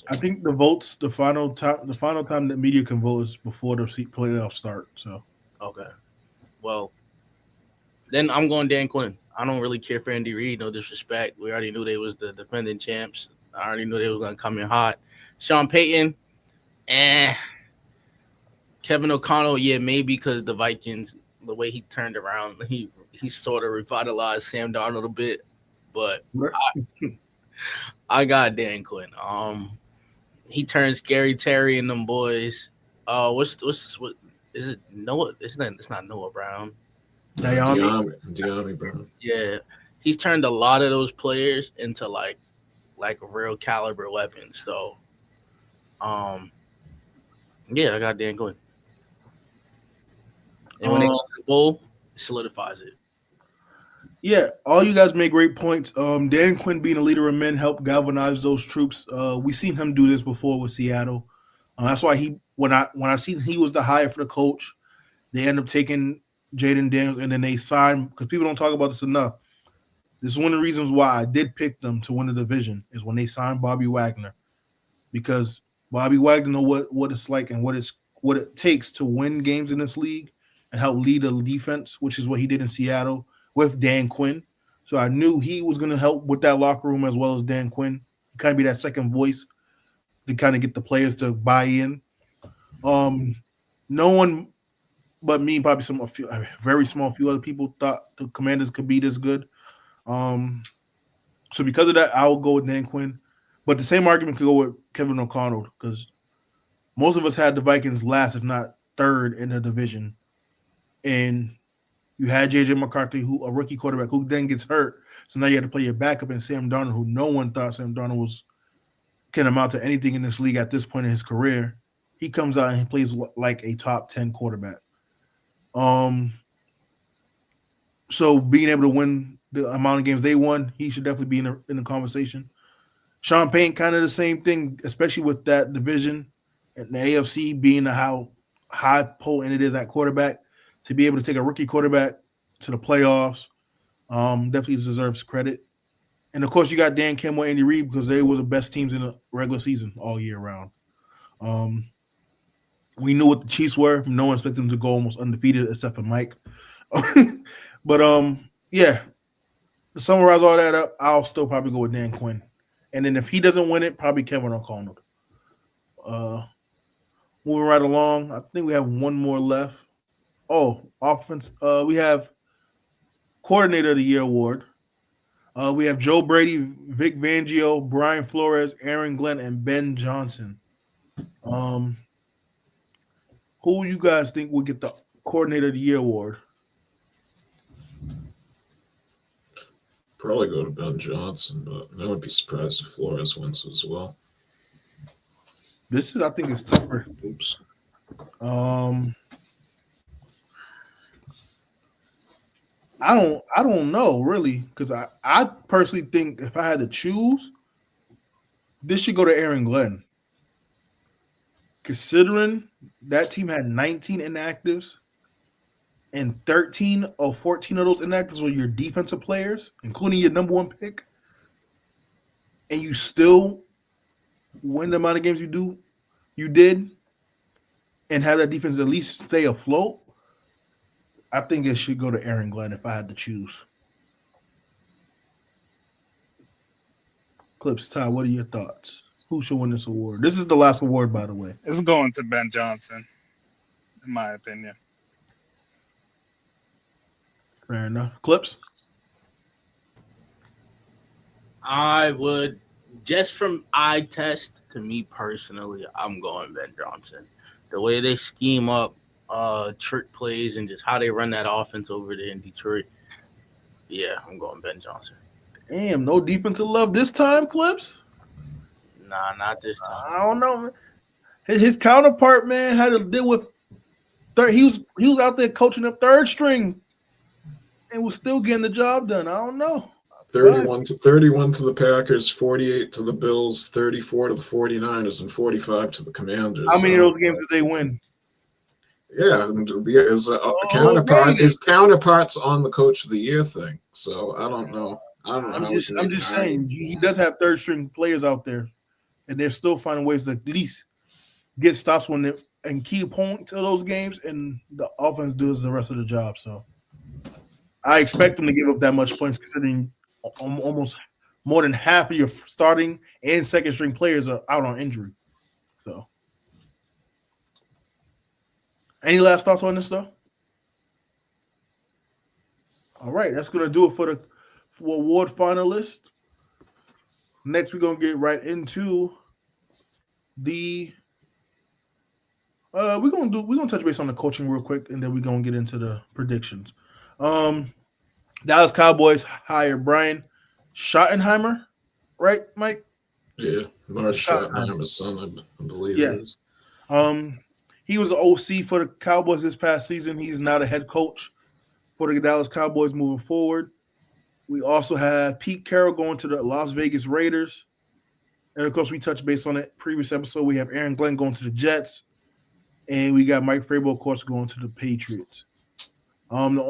I think the final time that media can vote is before the playoffs start. So okay, well, then I'm going Dan Quinn. I don't really care for Andy Reid. No disrespect. We already knew they was the defending champs. I already knew they was gonna come in hot. Sean Payton, Kevin O'Connell, yeah, maybe because the Vikings, the way he turned around, he sort of revitalized Sam Darnold a bit, but I got Dan Quinn. He turned Scary Terry and them boys. What is it? Noah? It's not Noah Brown. De'Ami Brown. Yeah, he's turned a lot of those players into like real caliber weapons. So, yeah, I got Dan Quinn. And when they go to the bowl, it solidifies it. Yeah, all you guys make great points. Dan Quinn being a leader of men helped galvanize those troops. We've seen him do this before with Seattle. That's why when I seen he was the hire for the coach, they end up taking Jaden Daniels and then they signed, because people don't talk about this enough. This is one of the reasons why I did pick them to win the division is when they signed Bobby Wagner, because Bobby Wagner know what it's like and what it takes to win games in this league and help lead the defense, which is what he did in Seattle with Dan Quinn. So I knew he was going to help with that locker room as well as Dan Quinn. Kind of be that second voice to kind of get the players to buy in. No one but me, probably a very small few other people thought the Commanders could be this good. So because of that, I will go with Dan Quinn. But the same argument could go with Kevin O'Connell because most of us had the Vikings last, if not third, in the division. And you had J.J. McCarthy, a rookie quarterback, who then gets hurt. So now you had to play your backup in Sam Darnold, who no one thought Sam Darnold can amount to anything in this league at this point in his career. He comes out and he plays like a top 10 quarterback. So being able to win the amount of games they won, he should definitely be in the conversation. Sean Payton, kind of the same thing, especially with that division and the AFC being how high potent it is at quarterback. To be able to take a rookie quarterback to the playoffs, definitely deserves credit. And of course, you got Dan Campbell, Andy Reid, because they were the best teams in the regular season all year round. We knew what the Chiefs were. No one expected them to go almost undefeated except for Mike. But yeah, to summarize all that up, I'll still probably go with Dan Quinn. And then if he doesn't win it, probably Kevin O'Connell. Moving right along, I think we have one more left. Oh, offense. We have Coordinator of the Year award. We have Joe Brady, Vic Fangio, Brian Flores, Aaron Glenn, and Ben Johnson. Who you guys think will get the Coordinator of the Year award? Probably go to Ben Johnson, but I wouldn't be surprised if Flores wins as well. This is, I think, it's tougher. Oops. I don't know really, because I personally think if I had to choose, this should go to Aaron Glenn. Considering that team had 19 inactives, and 13 or 14 of those inactives were your defensive players, including your number one pick, and you still win the amount of games you did, and have that defense at least stay afloat, I think it should go to Aaron Glenn if I had to choose. Clips, Ty, what are your thoughts? Who should win this award? This is the last award, by the way. It's going to Ben Johnson, in my opinion. Fair enough. Clips? I would, just from eye test, to me personally, I'm going Ben Johnson. The way they scheme up trick plays and just how they run that offense over there in Detroit, yeah, I'm going Ben Johnson. Damn, no defensive love this time, Clips? Nah, not this time. I don't know, man. His counterpart, man, had to deal with he was out there coaching up third string and was still getting the job done. I don't know. 31 to the Packers, 48 to the Bills, 34 to the 49ers, and 45 to the Commanders. How many of those games did they win? Yeah, his counterparts on the Coach of the Year thing. So I don't know. I'm just saying he does have third string players out there, and they're still finding ways to at least get stops when they and key point to those games, and the offense does the rest of the job. So I expect them to give up that much points, considering almost more than half of your starting and second string players are out on injury. So, any last thoughts on this, though? All right, that's gonna do it for award finalists. Next, we're gonna get right into the. We're gonna touch base on the coaching real quick, and then we're gonna get into the predictions. Dallas Cowboys hire Brian Schottenheimer, right, Mike? Yeah, Mark Schottenheimer's son, I believe. Yes. He was the OC for the Cowboys this past season. He's now the head coach for the Dallas Cowboys moving forward. We also have Pete Carroll going to the Las Vegas Raiders. And, of course, we touched base on it previous episode. We have Aaron Glenn going to the Jets. And we got Mike Vrabel, of course, going to the Patriots. And then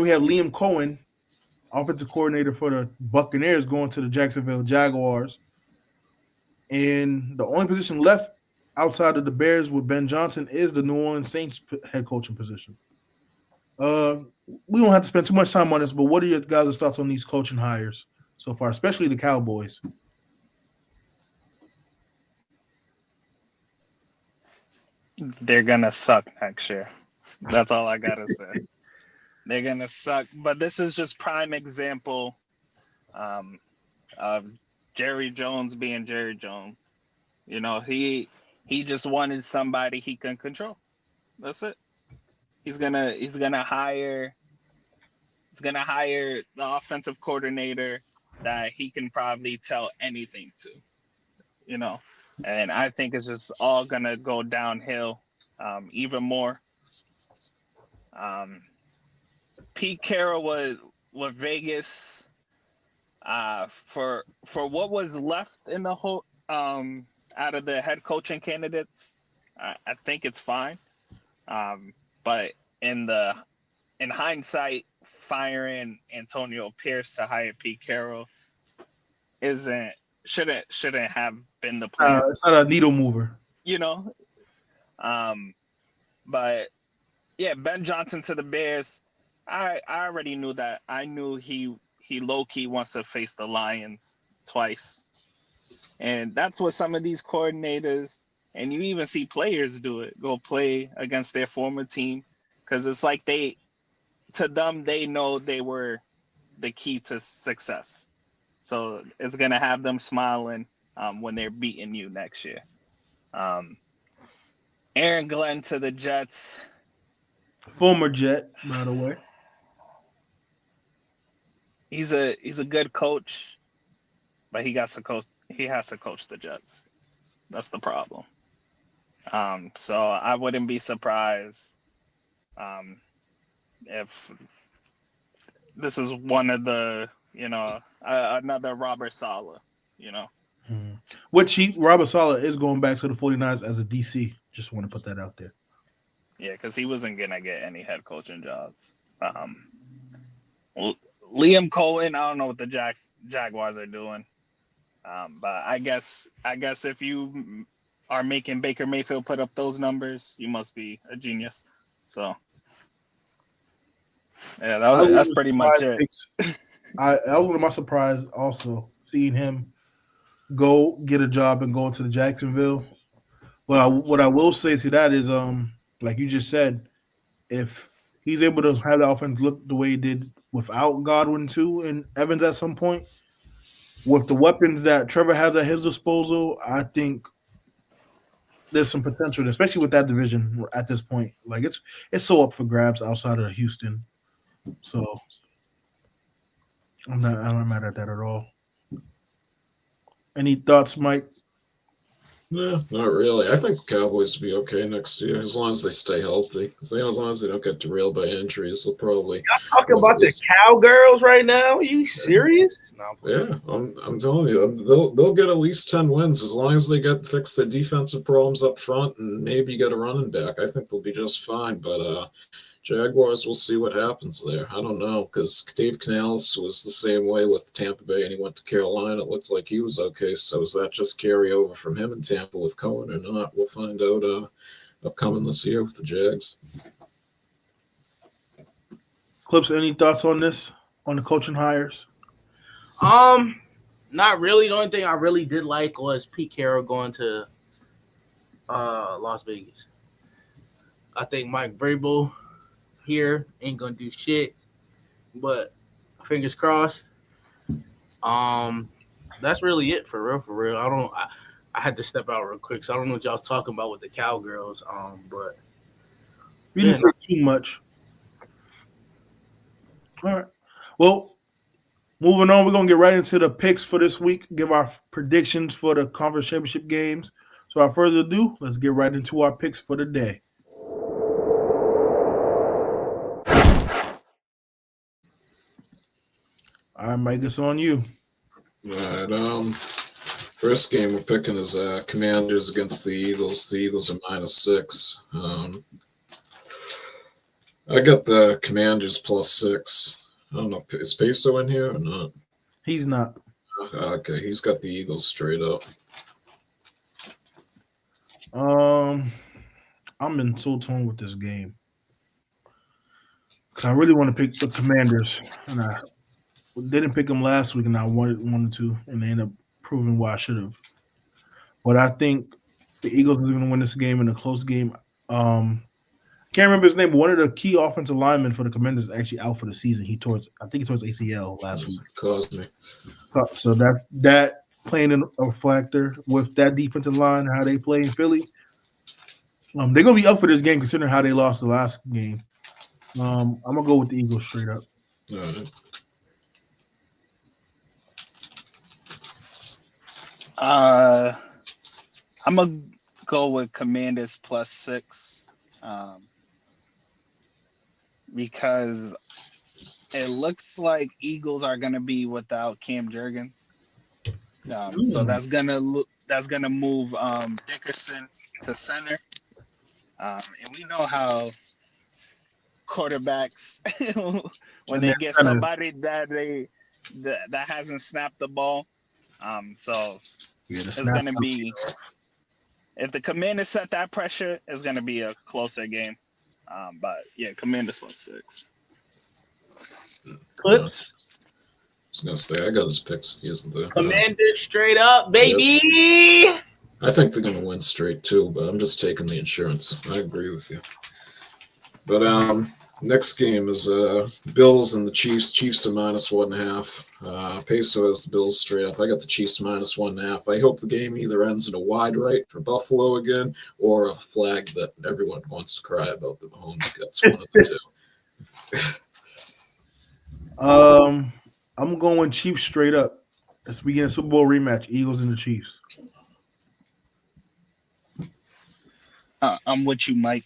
we have Liam Cohen, offensive coordinator for the Buccaneers, going to the Jacksonville Jaguars. And the only position left outside of the Bears with Ben Johnson is the New Orleans Saints head coaching position. We don't have to spend too much time on this, but what are your guys' thoughts on these coaching hires so far, especially the Cowboys? They're going to suck next year. That's all I got to say. They're going to suck. But this is just prime example of Jerry Jones being Jerry Jones. You know, he just wanted somebody he can control. That's it. He's gonna hire the offensive coordinator that he can probably tell anything to, you know. And I think it's just all gonna go downhill even more. Pete Carroll with Vegas for what was left in the whole out of the head coaching candidates. I think it's fine. But in hindsight, firing Antonio Pierce to hire Pete Carroll shouldn't have been the plan. It's not a needle mover, you know. But yeah, Ben Johnson to the Bears. I already knew that. I knew he low key wants to face the Lions twice, and that's what some of these coordinators. And you even see players do it, go play against their former team, because it's like they know they were the key to success. So it's going to have them smiling when they're beating you next year. Aaron Glenn to the Jets. Former Jet, by the way. he's a good coach, but he has to coach the Jets. That's the problem. So I wouldn't be surprised if this is one of the, another Robert Saleh, Which Robert Saleh is going back to the 49ers as a DC. Just want to put that out there. Yeah, because he wasn't going to get any head coaching jobs. Liam Cohen, I don't know what the Jaguars are doing. But I guess if you are making Baker Mayfield put up those numbers, you must be a genius. So, yeah, that's pretty much it. That was one of my surprise also, seeing him go get a job and go into the Jacksonville. But what I will say to that is, like you just said, if he's able to have the offense look the way he did without Godwin too and Evans at some point, with the weapons that Trevor has at his disposal, I think there's some potential, especially with that division at this point. Like it's so up for grabs outside of Houston. So I'm not mad at that at all. Any thoughts, Mike? No, not really. I think Cowboys will be okay next year as long as they stay healthy. As long as they don't get derailed by injuries, they'll probably. Y'all talking about the Cowgirls right now? Are you serious? No. Yeah, I'm telling you, they'll get at least 10 wins as long as they fix their defensive problems up front and maybe get a running back. I think they'll be just fine. But Jaguars, we'll see what happens there. I don't know, because Dave Canales was the same way with Tampa Bay, and he went to Carolina. It looked like he was okay. So is that just carry over from him in Tampa with Cohen or not? We'll find out upcoming this year with the Jags. Clips, any thoughts on this, on the coaching hires? Not really. The only thing I really did like was Pete Carroll going to Las Vegas. I think Mike Vrabel here ain't gonna do shit, but fingers crossed. That's really it for real. I had to step out real quick, so I don't know what y'all was talking about with the Cowgirls. But we didn't say too much. All right. Well, moving on, we're gonna get right into the picks for this week. Give our predictions for the conference championship games. So, without further ado, let's get right into our picks for the day. All right, Mike, it's on you. All right. First game we're picking is Commanders against the Eagles. The Eagles are -6. I got the Commanders +6. I don't know, is Peso in here or not? He's not. Okay, he's got the Eagles straight up. I'm in so torn with this game because I really want to pick the Commanders, and I didn't pick them last week, and I wanted to, and they ended up proving why I should have. But I think the Eagles are going to win this game in a close game. I can't remember his name, but one of the key offensive linemen for the Commanders is actually out for the season. I think he tore his ACL last week. Cosme. So that's that playing in a factor with that defensive line and how they play in Philly. They're going to be up for this game considering how they lost the last game. I'm going to go with the Eagles straight up. All right. I'm going to go with Commanders +6 because it looks like Eagles are going to be without Cam Jurgens. So that's gonna move Dickerson to center. And we know how quarterbacks when they get somebody that hasn't snapped the ball. So it's gonna be, if the Commanders set that pressure, it's gonna be a closer game. But yeah, Commanders +6. Clips. I was gonna say I got his picks if he isn't there. Commanders straight up, baby. Yep. I think they're gonna win straight too, but I'm just taking the insurance. I agree with you. But next game is Bills and the Chiefs. Chiefs are -1.5. Peso has the Bills straight up. I got the Chiefs -1.5. I hope the game either ends in a wide right for Buffalo again or a flag that everyone wants to cry about that Mahomes gets. One of the two. I'm going Chiefs straight up. Let's begin a Super Bowl rematch. Eagles and the Chiefs. I'm with you, Mike.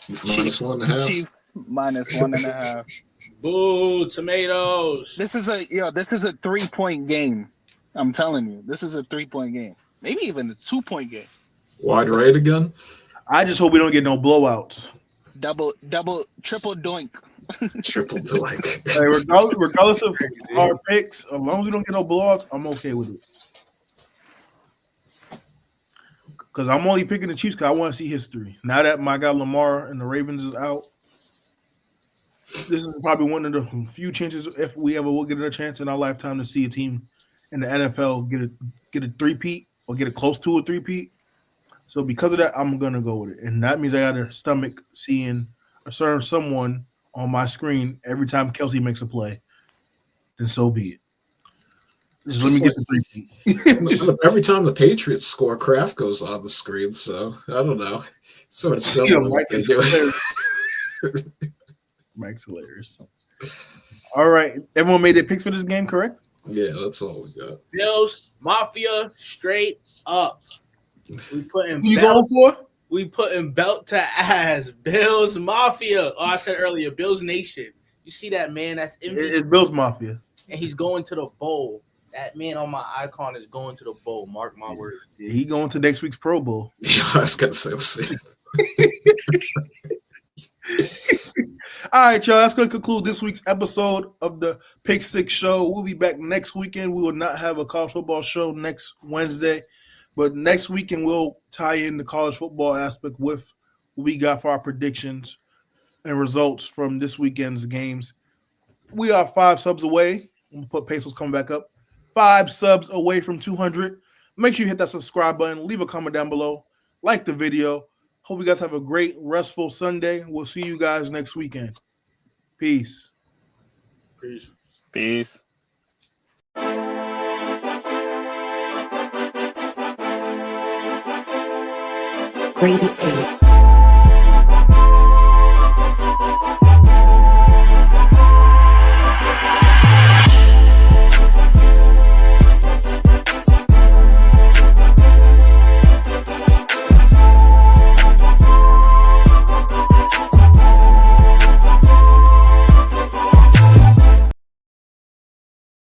Minus 1.5. Chiefs minus 1.5. Boo, tomatoes. This is a 3-point game. I'm telling you, this is a 3-point game. Maybe even a 2-point game. Wide right again. I just hope we don't get no blowouts. Double, triple doink. Triple doink. Hey, regardless of our picks, as long as we don't get no blowouts, I'm okay with it. Because I'm only picking the Chiefs because I want to see history. Now that my guy Lamar and the Ravens is out, this is probably one of the few chances, if we ever will get a chance in our lifetime, to see a team in the NFL get a three-peat or get it close to a three-peat. So because of that, I'm gonna go with it, and that means I got to stomach seeing a certain someone on my screen every time Kelsey makes a play. Then so be it. Just let me get the three-peat. Every time the Patriots score, Kraft goes on the screen. So I don't know. So it's similar. Mike is hilarious. Mike's hilarious. All right, everyone made their picks for this game, correct? Yeah, that's all we got. Bills Mafia straight up. We putting Who you going for? We putting belt to ass. Bills Mafia. Oh, I said earlier, Bills Nation. You see that man? That's MVP, It's Bills Mafia, and he's going to the bowl. That man on my icon is going to the bowl. Mark my words. Yeah, he going to next week's Pro Bowl. Yeah, I was gonna say the same. All right, y'all. That's going to conclude this week's episode of the PICK6 show. We'll be back next weekend. We will not have a college football show next Wednesday, but next weekend we'll tie in the college football aspect with what we got for our predictions and results from this weekend's games. We are 5 subs away. We'll put pesos coming back up. 5 subs away from 200. Make sure you hit that subscribe button. Leave a comment down below. Like the video. Hope you guys have a great, restful Sunday. We'll see you guys next weekend. Peace. Peace. Peace. Grade 8.